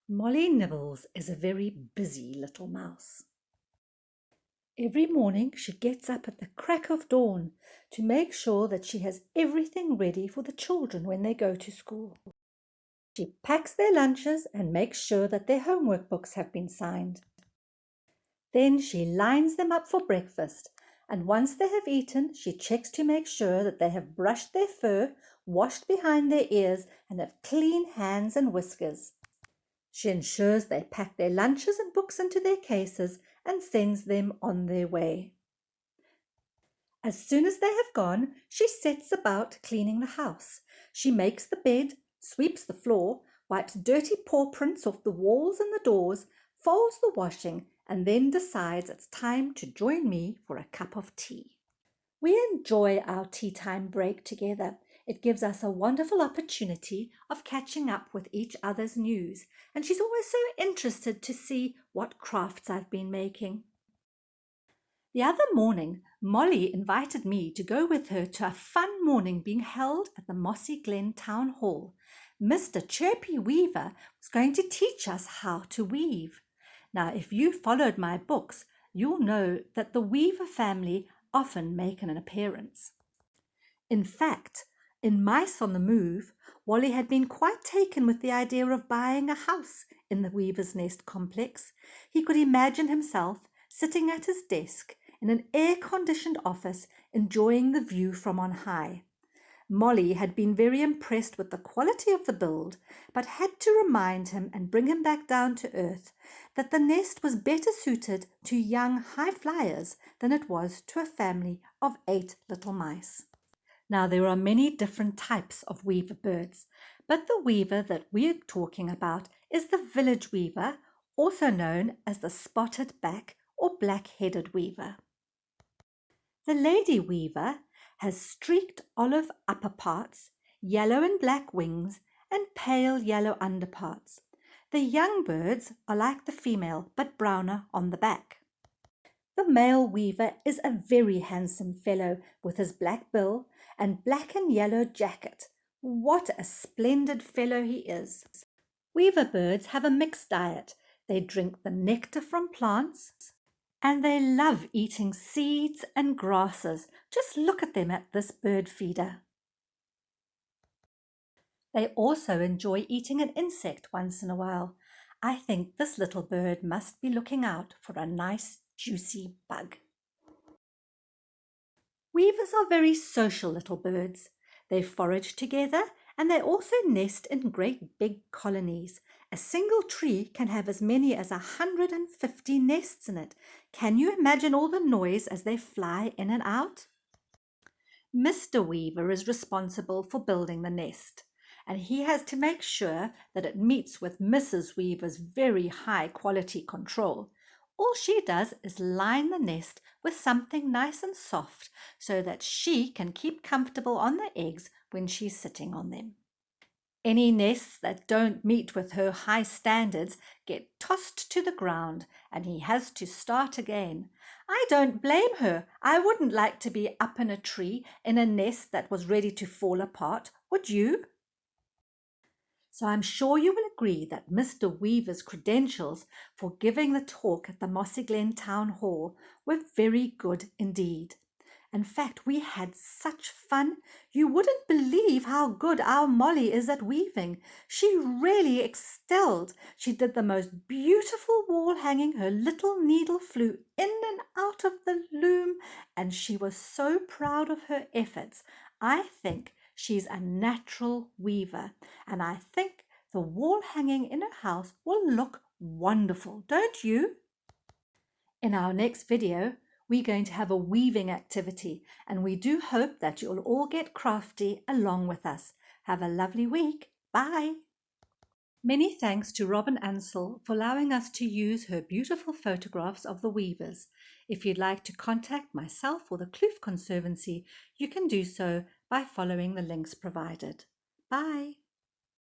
Molly Nibbles is a very busy little mouse. Every morning she gets up at the crack of dawn to make sure that she has everything ready for the children when they go to school. She packs their lunches and makes sure that their homework books have been signed. Then she lines them up for breakfast, and once they have eaten, she checks to make sure that they have brushed their fur, washed behind their ears, and have clean hands and whiskers. She ensures they pack their lunches and books into their cases and sends them on their way. As soon as they have gone, she sets about cleaning the house. She makes the bed, sweeps the floor, wipes dirty paw prints off the walls and the doors, folds the washing, and then decides it's time to join me for a cup of tea. We enjoy our tea time break together. It gives us a wonderful opportunity of catching up with each other's news, and she's always so interested to see what crafts I've been making. The other morning, Molly invited me to go with her to a fun morning being held at the Mossy Glen Town Hall. Mr. Chirpy Weaver was going to teach us how to weave. Now, if you followed my books, you'll know that the Weaver family often make an appearance. In fact, in Mice on the Move, Wally had been quite taken with the idea of buying a house in the Weaver's Nest complex. He could imagine himself sitting at his desk in an air-conditioned office, enjoying the view from on high. Molly had been very impressed with the quality of the build, but had to remind him and bring him back down to earth that the nest was better suited to young high flyers than it was to a family of 8 little mice. Now, there are many different types of weaver birds, but the weaver that we're talking about is the village weaver, also known as the spotted back or black-headed weaver. The lady weaver has streaked olive upper parts, yellow and black wings, and pale yellow underparts. The young birds are like the female, but browner on the back. The male weaver is a very handsome fellow with his black bill and black and yellow jacket. What a splendid fellow he is. Weaver birds have a mixed diet. They drink the nectar from plants and they love eating seeds and grasses. Just look at them at this bird feeder. They also enjoy eating an insect once in a while. I think this little bird must be looking out for a nice juicy bug. Weavers are very social little birds. They forage together and they also nest in great big colonies. A single tree can have as many as 150 nests in it. Can you imagine all the noise as they fly in and out? Mr. Weaver is responsible for building the nest, and he has to make sure that it meets with Mrs. Weaver's very high quality control. All she does is line the nest with something nice and soft so that she can keep comfortable on the eggs when she's sitting on them. Any nests that don't meet with her high standards get tossed to the ground and he has to start again. I don't blame her. I wouldn't like to be up in a tree in a nest that was ready to fall apart, would you? So I'm sure you will agree that Mr. Weaver's credentials for giving the talk at the Mossy Glen Town Hall were very good indeed. In fact, we had such fun. You wouldn't believe how good our Molly is at weaving. She really excelled. She did the most beautiful wall hanging. Her little needle flew in and out of the loom, and she was so proud of her efforts. I think she's a natural weaver, and I think the wall hanging in her house will look wonderful, don't you? In our next video, we're going to have a weaving activity, and we do hope that you'll all get crafty along with us. Have a lovely week. Bye. Many thanks to Robin Ansell for allowing us to use her beautiful photographs of the weavers. If you'd like to contact myself or the Kloof Conservancy, you can do so by following the links provided. Bye.